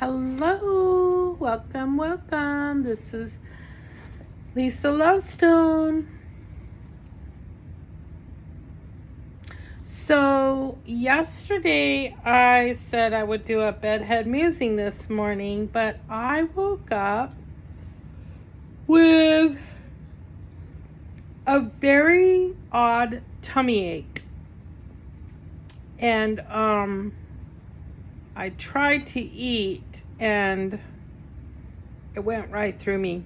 Hello, welcome. This is Lisa Lovestone. So yesterday I said I would do a bedhead musing this morning, but I woke up with a very odd tummy ache. And I tried to eat and it went right through me.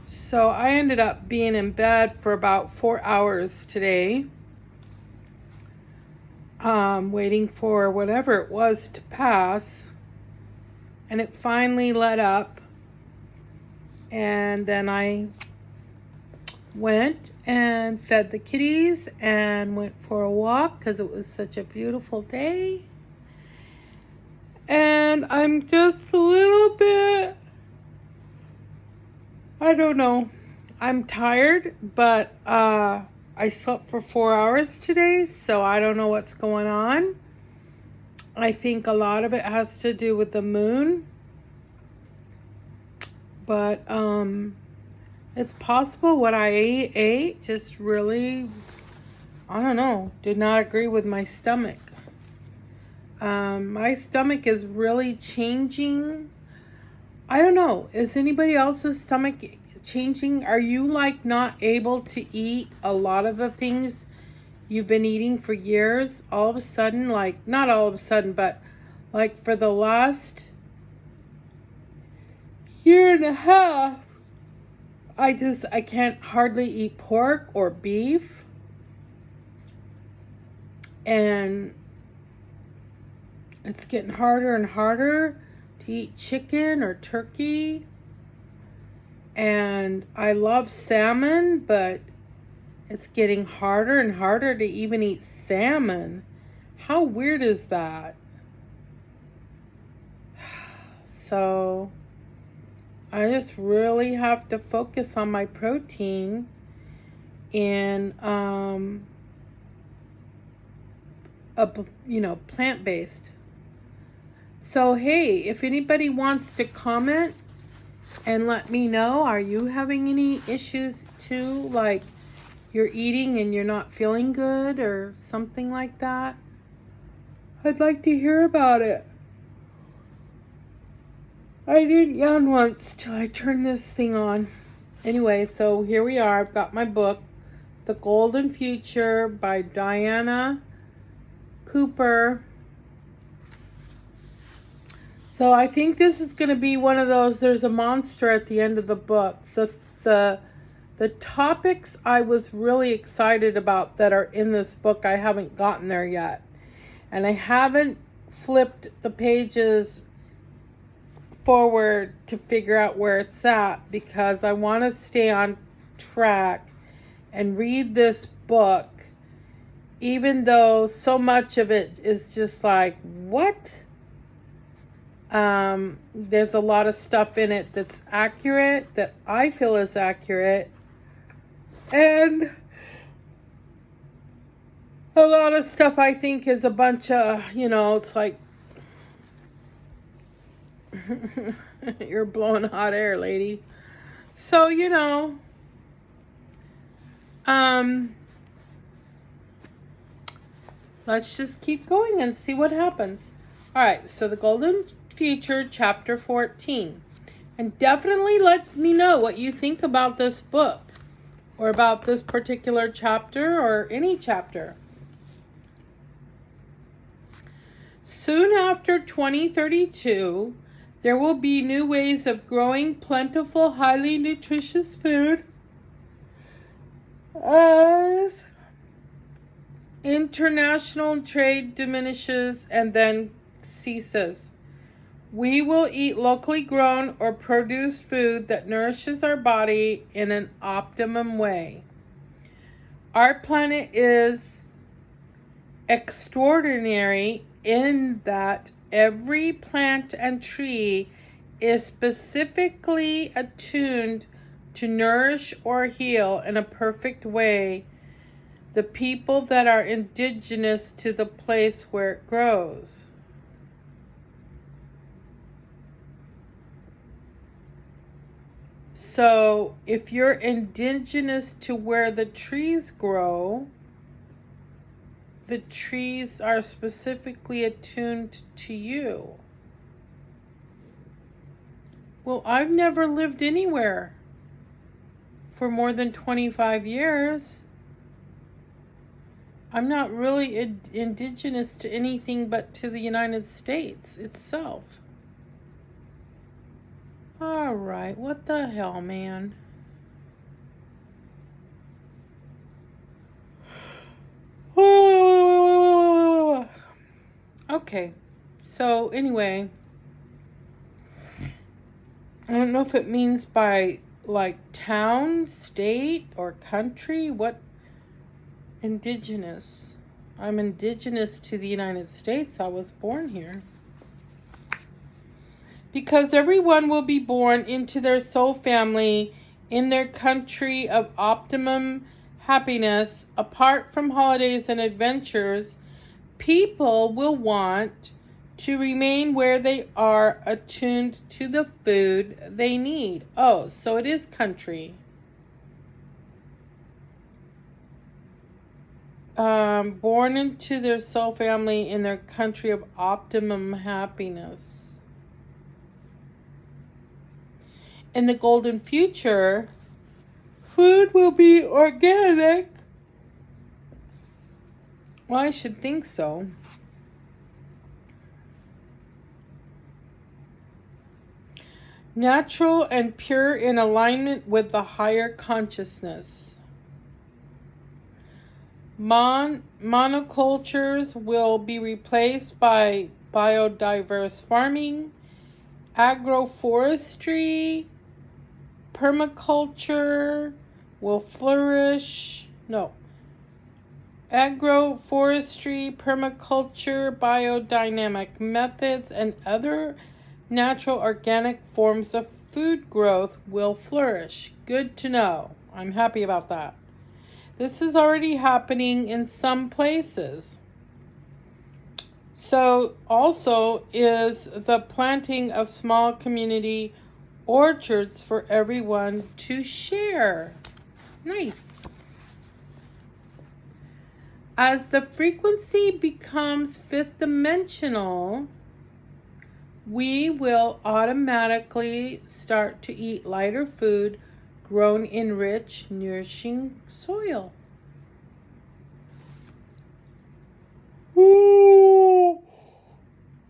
So I ended up being in bed for about 4 hours today, waiting for whatever it was to pass. And it finally let up. And then I went and fed the kitties and went for a walk because it was such a beautiful day. And I'm just a little bit, I don't know, I'm tired, but I slept for 4 hours today, so I don't know what's going on. I think a lot of it has to do with the moon, but it's possible what I ate just really, I don't know, did not agree with my stomach. My stomach is really changing. I don't know. Is anybody else's stomach changing? Are you like not able to eat a lot of the things you've been eating for years? All of a sudden, like, not all of a sudden, but like for the last year and a half, I can't hardly eat pork or beef. And it's getting harder and harder to eat chicken or turkey. And I love salmon, but it's getting harder and harder to even eat salmon. How weird is that? So I just really have to focus on my protein and plant-based. So hey, if anybody wants to comment and let me know, are you having any issues too, like you're eating and you're not feeling good or something like that? I'd like to hear about it. I didn't yawn once till I turned this thing on. Anyway, so here we are. I've got my book, The Golden Future by Diana Cooper. So I think this is going to be one of those, there's a monster at the end of the book. The topics I was really excited about that are in this book, I haven't gotten there yet. And I haven't flipped the pages forward to figure out where it's at because I want to stay on track and read this book, even though so much of it is just like, what? There's a lot of stuff in it that's accurate, that I feel is accurate, and a lot of stuff I think is a bunch of, it's like, you're blowing hot air, lady. So, let's just keep going and see what happens. All right, so The Golden Future, Chapter 14. And definitely let me know what you think about this book or about this particular chapter or any chapter. Soon after 2032, there will be new ways of growing plentiful, highly nutritious food as international trade diminishes and then ceases. We will eat locally grown or produced food that nourishes our body in an optimum way. Our planet is extraordinary in that every plant and tree is specifically attuned to nourish or heal in a perfect way the people that are indigenous to the place where it grows. So if you're indigenous to where the trees grow, the trees are specifically attuned to you. Well, I've never lived anywhere for more than 25 years. I'm not really indigenous to anything but to the United States itself. All right, what the hell, man? Okay, so anyway, I don't know if it means by like town, state, or country. What? Indigenous. I'm indigenous to the United States. I was born here. Because everyone will be born into their soul family in their country of optimum happiness. Apart from holidays and adventures, people will want to remain where they are, attuned to the food they need. Oh, so it is country. Born into their soul family in their country of optimum happiness. In the golden future, food will be organic. Well, I should think so. Natural and pure in alignment with the higher consciousness. Monocultures will be replaced by biodiverse farming, agroforestry, permaculture will flourish. Agroforestry, permaculture, biodynamic methods, and other natural organic forms of food growth will flourish. Good to know. I'm happy about that. This is already happening in some places. So also is the planting of small community orchards for everyone to share. Nice. As the frequency becomes fifth dimensional, we will automatically start to eat lighter food grown in rich, nourishing soil. Ooh.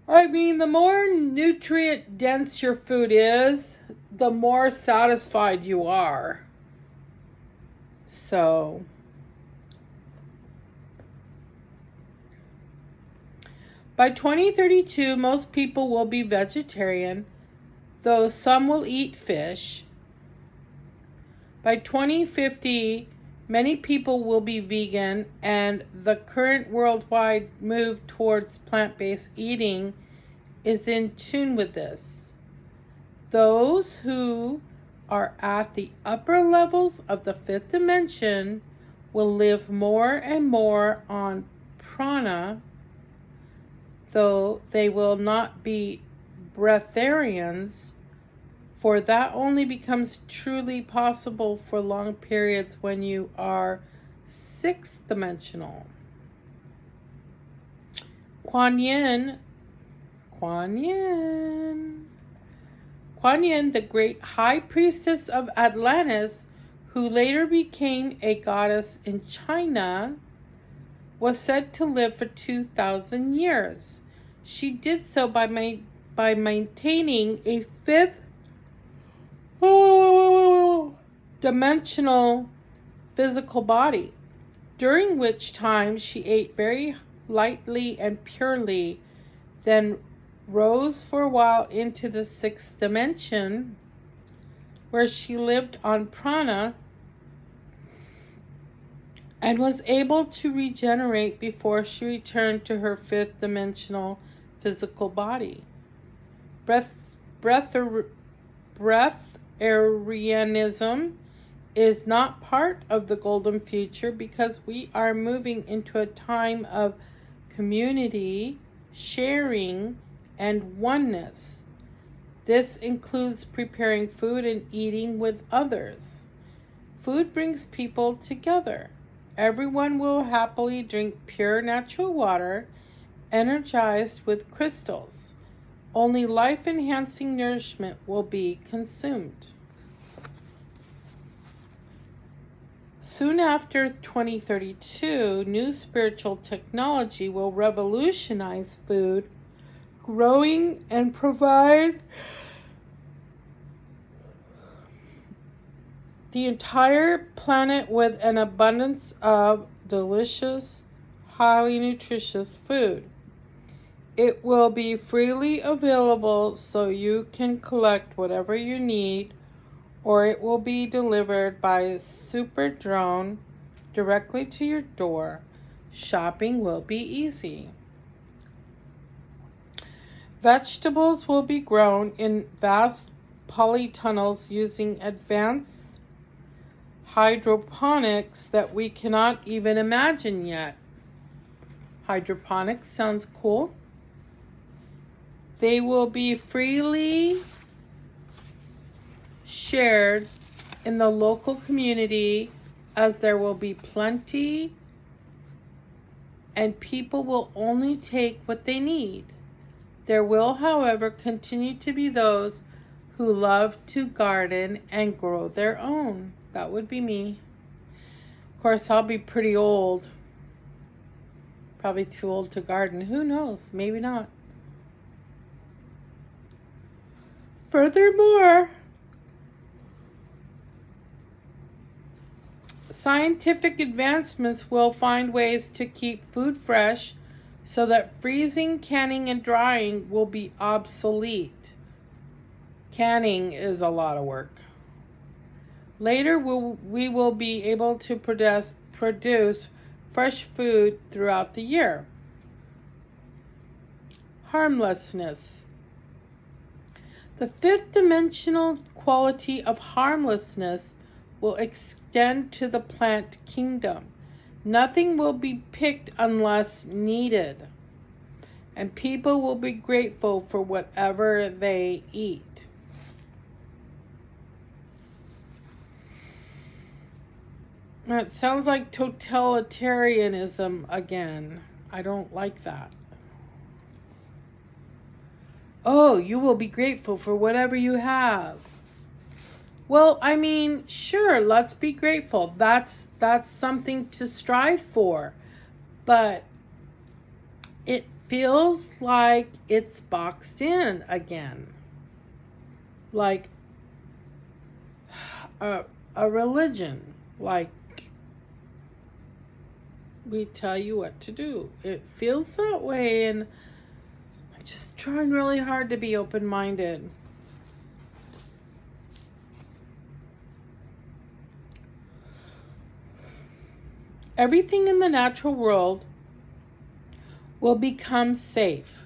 I mean, the more nutrient dense your food is, the more satisfied you are. So, by 2032, most people will be vegetarian, though some will eat fish. By 2050, many people will be vegan, and the current worldwide move towards plant-based eating is in tune with this. Those who are at the upper levels of the fifth dimension will live more and more on prana, though they will not be breatharians, for that only becomes truly possible for long periods when you are sixth dimensional. Kuan Yin, the great high priestess of Atlantis, who later became a goddess in China, was said to live for 2,000 years. She did so by maintaining a fifth dimensional physical body, during which time she ate very lightly and purely, then rose for a while into the sixth dimension, where she lived on prana and was able to regenerate before she returned to her fifth dimensional physical body. Breatharianism is not part of the golden future because we are moving into a time of community, sharing, and oneness. This includes preparing food and eating with others. Food brings people together. Everyone will happily drink pure natural water, energized with crystals. Only life-enhancing nourishment will be consumed. Soon after 2032, new spiritual technology will revolutionize food, growing and provide the entire planet with an abundance of delicious, highly nutritious food. It will be freely available so you can collect whatever you need, or it will be delivered by a super drone directly to your door. Shopping will be easy. Vegetables will be grown in vast polytunnels using advanced hydroponics that we cannot even imagine yet. Hydroponics sounds cool. They will be freely shared in the local community, as there will be plenty and people will only take what they need. There will, however, continue to be those who love to garden and grow their own. That would be me. Of course, I'll be pretty old. Probably too old to garden. Who knows? Maybe not. Furthermore, scientific advancements will find ways to keep food fresh so that freezing, canning, and drying will be obsolete. Canning is a lot of work. Later, we will be able to produce fresh food throughout the year. Harmlessness. The fifth dimensional quality of harmlessness will extend to the plant kingdom. Nothing will be picked unless needed, and people will be grateful for whatever they eat. It sounds like totalitarianism again. I don't like that. Oh, you will be grateful for whatever you have. Well, I mean, sure, let's be grateful. That's something to strive for. But it feels like it's boxed in again. Like a religion. Like we tell you what to do. It feels that way, and I'm just trying really hard to be open-minded. Everything in the natural world will become safe.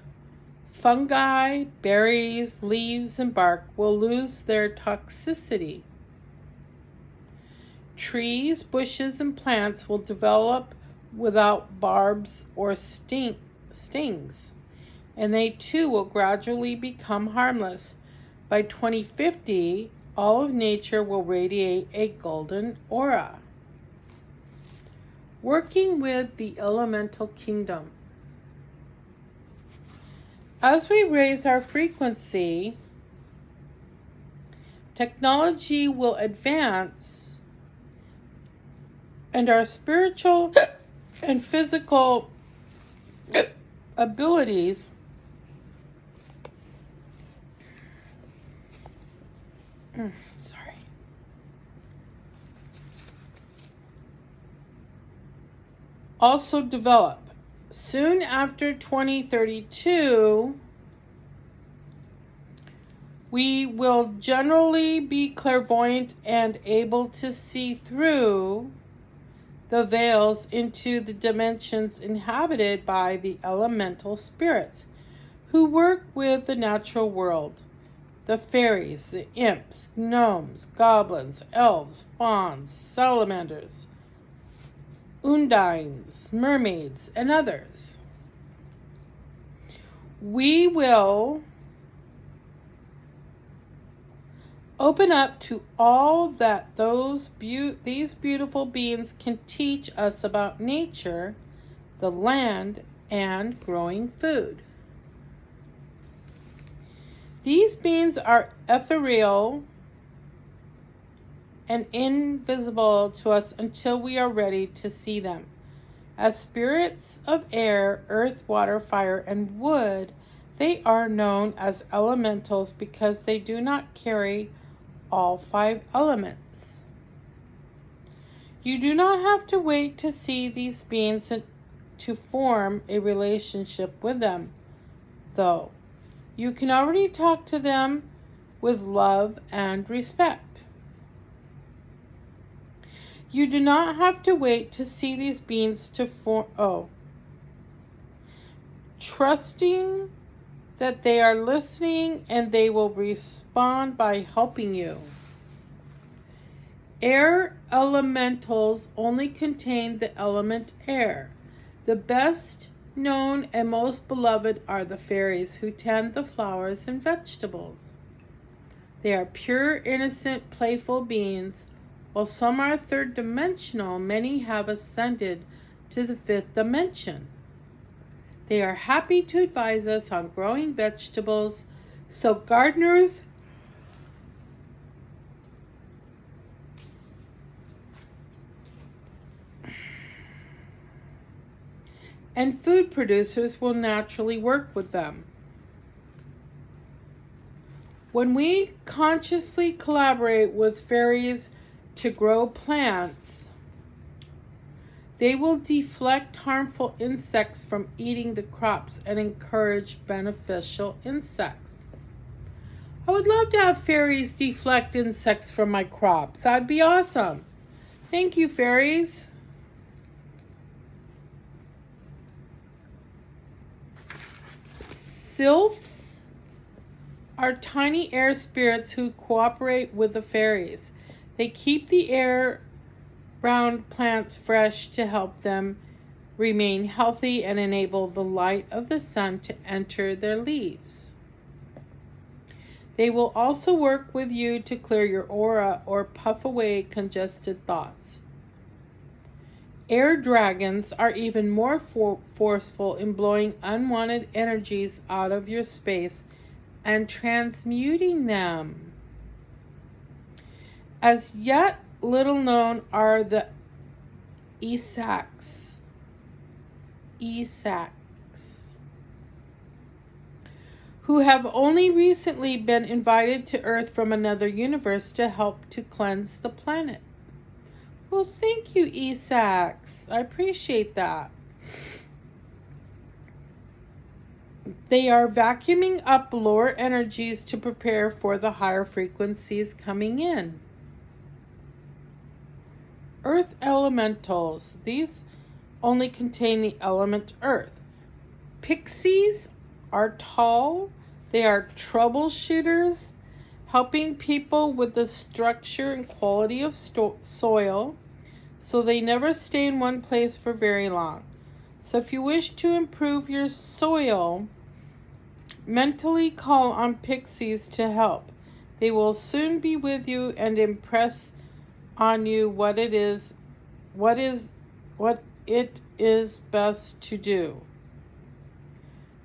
Fungi, berries, leaves, and bark will lose their toxicity. Trees, bushes, and plants will develop without barbs or stings, and they too will gradually become harmless. By 2050, all of nature will radiate a golden aura. Working with the elemental kingdom. As we raise our frequency, technology will advance, and our spiritual and physical abilities also develop. Soon after 2032, we will generally be clairvoyant and able to see through the veils into the dimensions inhabited by the elemental spirits who work with the natural world. The fairies, the imps, gnomes, goblins, elves, fauns, salamanders, undines, mermaids, and others. We will Open up to all that these beautiful beings can teach us about nature, the land, and growing food. These beings are ethereal and invisible to us until we are ready to see them. As spirits of air, earth, water, fire, and wood, they are known as elementals because they do not carry all 5 elements. You do not have to wait to see these beings to form a relationship with them, though. You can already talk to them with love and respect. You do not have to wait to see these beings to form. Trusting that they are listening and they will respond by helping you. Air elementals only contain the element air. The best known and most beloved are the fairies who tend the flowers and vegetables. They are pure, innocent, playful beings. While some are third dimensional, many have ascended to the 5th dimension. They are happy to advise us on growing vegetables, so gardeners and food producers will naturally work with them. When we consciously collaborate with fairies to grow plants, they will deflect harmful insects from eating the crops and encourage beneficial insects. I would love to have fairies deflect insects from my crops. That'd be awesome. Thank you, fairies. Sylphs are tiny air spirits who cooperate with the fairies. They keep the air around plants fresh to help them remain healthy and enable the light of the sun to enter their leaves. They will also work with you to clear your aura or puff away congested thoughts. Air dragons are even more forceful in blowing unwanted energies out of your space and transmuting them. As yet little known are the Esaks, who have only recently been invited to Earth from another universe to help to cleanse the planet. Well, thank you, Esaks. I appreciate that. They are vacuuming up lower energies to prepare for the higher frequencies coming in. Earth elementals. These only contain the element earth. Pixies are tall. They are troubleshooters, helping people with the structure and quality of soil, so they never stay in one place for very long. So if you wish to improve your soil, mentally call on pixies to help. They will soon be with you and impress on you what it is best to do.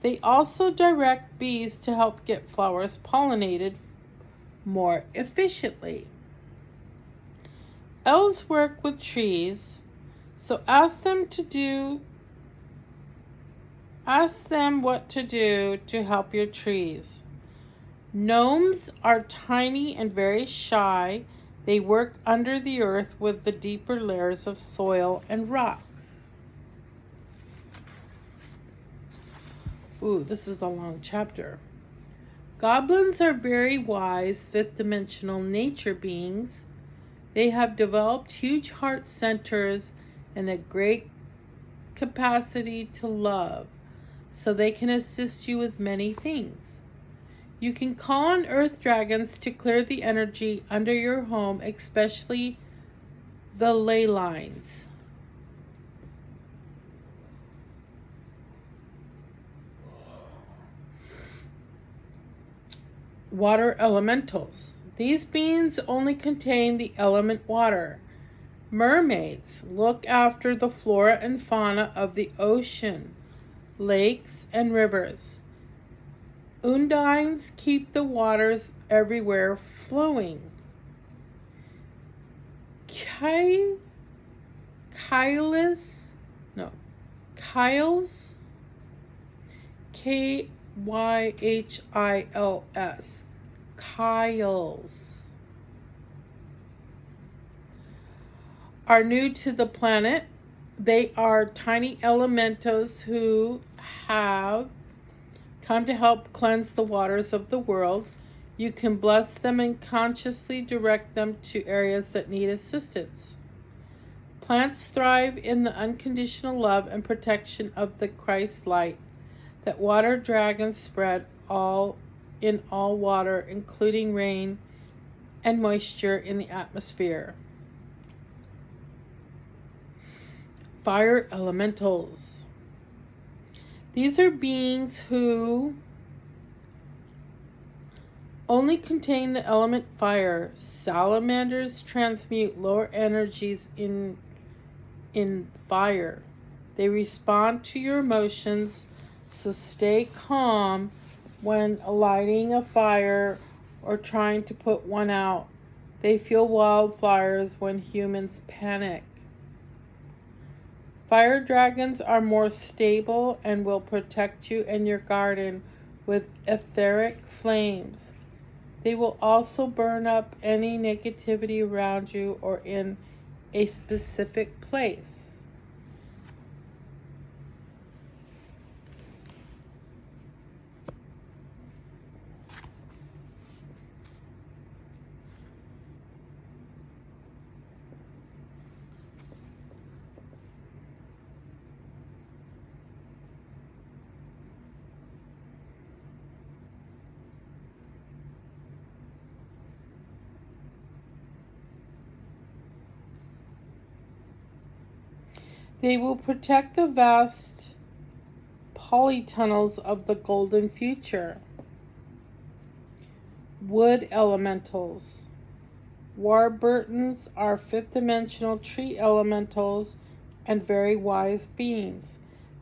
They also direct bees to help get flowers pollinated more efficiently. Elves work with trees, so ask them what to do to help your trees. Gnomes are tiny and very shy. They work under the earth with the deeper layers of soil and rocks. Ooh, this is a long chapter. Goblins are very wise, 5th dimensional nature beings. They have developed huge heart centers and a great capacity to love, so they can assist you with many things. You can call on earth dragons to clear the energy under your home, especially the ley lines. Water elementals. These beings only contain the element water. Mermaids look after the flora and fauna of the ocean, lakes, and rivers. Undines keep the waters everywhere flowing. Kyles, Kyhils, Kyles, are new to the planet. They are tiny elementals who have come to help cleanse the waters of the world. You can bless them and consciously direct them to areas that need assistance. Plants thrive in the unconditional love and protection of the Christ light that water dragons spread in all water, including rain and moisture in the atmosphere. Fire elementals. These are beings who only contain the element fire. Salamanders transmute lower energies in fire. They respond to your emotions, so stay calm when lighting a fire or trying to put one out. They feel wildfires when humans panic. Fire dragons are more stable and will protect you and your garden with etheric flames. They will also burn up any negativity around you or in a specific place. They will protect the vast polytunnels of the golden future. Wood elementals. Warburtons are fifth-dimensional tree elementals and very wise beings.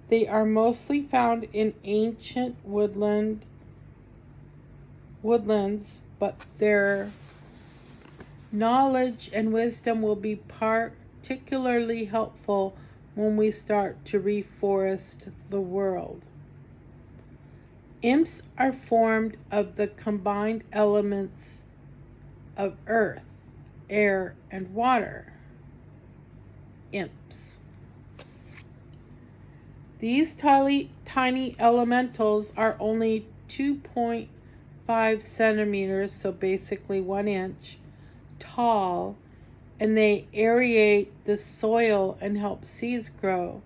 They are mostly found in ancient woodlands, but their knowledge and wisdom will be particularly helpful when we start to reforest the world. Imps are formed of the combined elements of earth, air, and water. Imps. These tiny elementals are only 2.5 centimeters, so basically 1 inch, tall, and they aerate the soil and help seeds grow.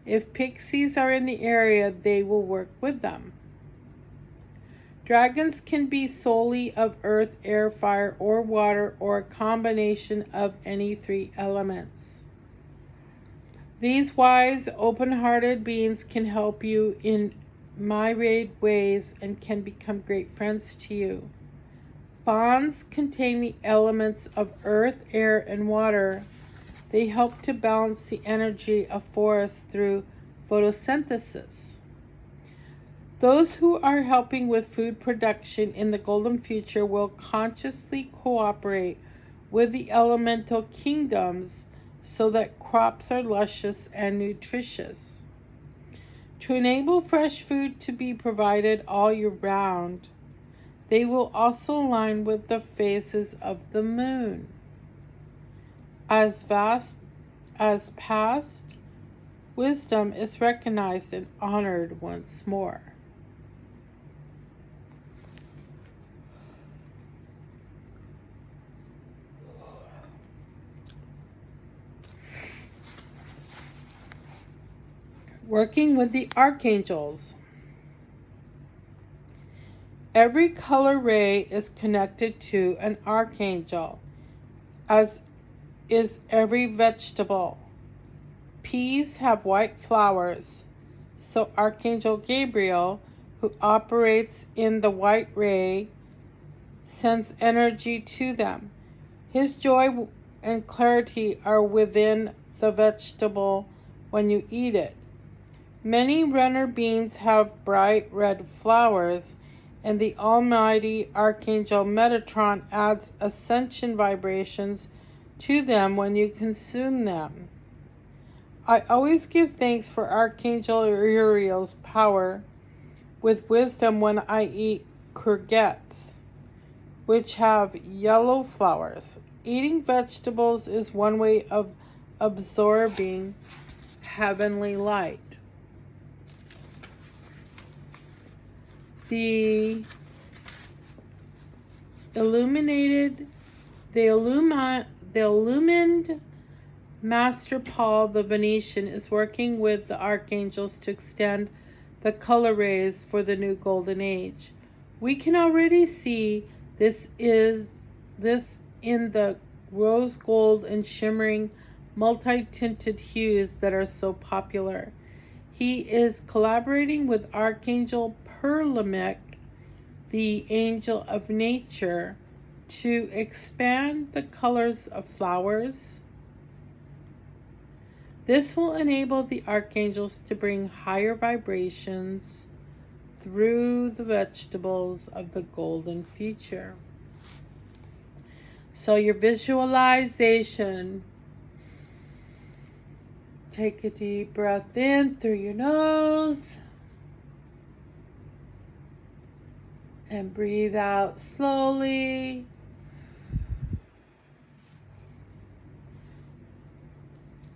If pixies are in the area, they will work with them. Dragons can be solely of earth, air, fire, or water, or a combination of any 3 elements. These wise, open-hearted beings can help you in myriad ways and can become great friends to you. Fauns contain the elements of earth, air, and water. They help to balance the energy of forests through photosynthesis. Those who are helping with food production in the golden future will consciously cooperate with the elemental kingdoms so that crops are luscious and nutritious. To enable fresh food to be provided all year round, they will also align with the phases of the moon. As past wisdom is recognized and honored once more. Working with the archangels. Every color ray is connected to an archangel, as is every vegetable. Peas have white flowers, so Archangel Gabriel, who operates in the white ray, sends energy to them. His joy and clarity are within the vegetable when you eat it. Many runner beans have bright red flowers, and the almighty Archangel Metatron adds ascension vibrations to them when you consume them. I always give thanks for Archangel Uriel's power with wisdom when I eat courgettes, which have yellow flowers. Eating vegetables is one way of absorbing heavenly light. The illumined Master Paul the Venetian is working with the archangels to extend the color rays for the new golden age. We can already see this in the rose gold and shimmering multi-tinted hues that are so popular. He is collaborating with Archangel Perlamic, the angel of nature, to expand the colors of flowers. This will enable the archangels to bring higher vibrations through the vegetables of the golden future. So your visualization, take a deep breath in through your nose and breathe out slowly.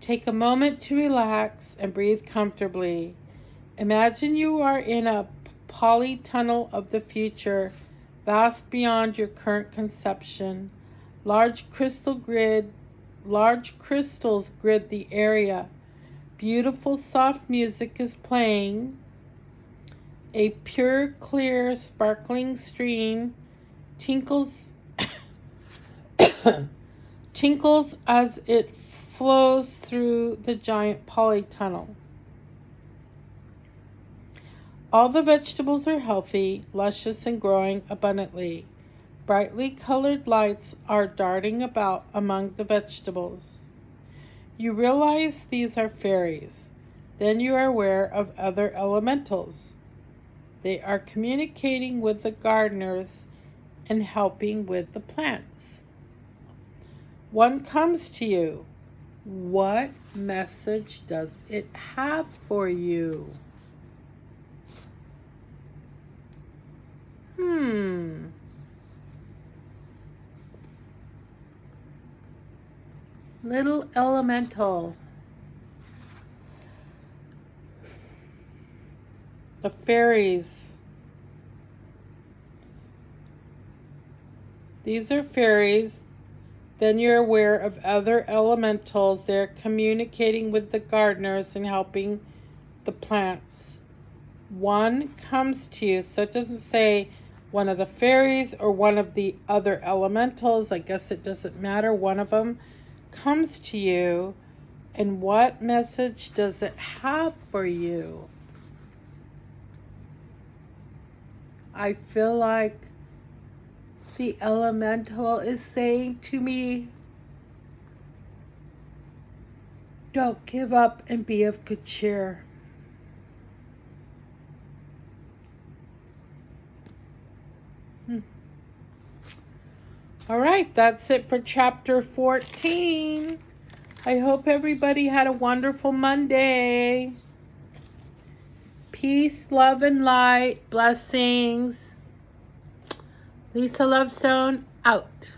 Take a moment to relax and breathe comfortably. Imagine you are in a polytunnel of the future, vast beyond your current conception. Large crystals grid the area. Beautiful soft music is playing. A pure, clear, sparkling stream tinkles as it flows through the giant polytunnel. All the vegetables are healthy, luscious, and growing abundantly. Brightly colored lights are darting about among the vegetables. You realize these are fairies. Then you are aware of other elementals. They are communicating with the gardeners and helping with the plants. One comes to you. What message does it have for you? Little elemental. The fairies. These are fairies. Then you're aware of other elementals. They're communicating with the gardeners and helping the plants. One comes to you, so it doesn't say one of the fairies or one of the other elementals. I guess it doesn't matter. One of them comes to you, and what message does it have for you? I feel like the elemental is saying to me, don't give up and be of good cheer. All right, that's it for chapter 14. I hope everybody had a wonderful Monday. Peace, love, and light. Blessings. Lisa Lovestone, out.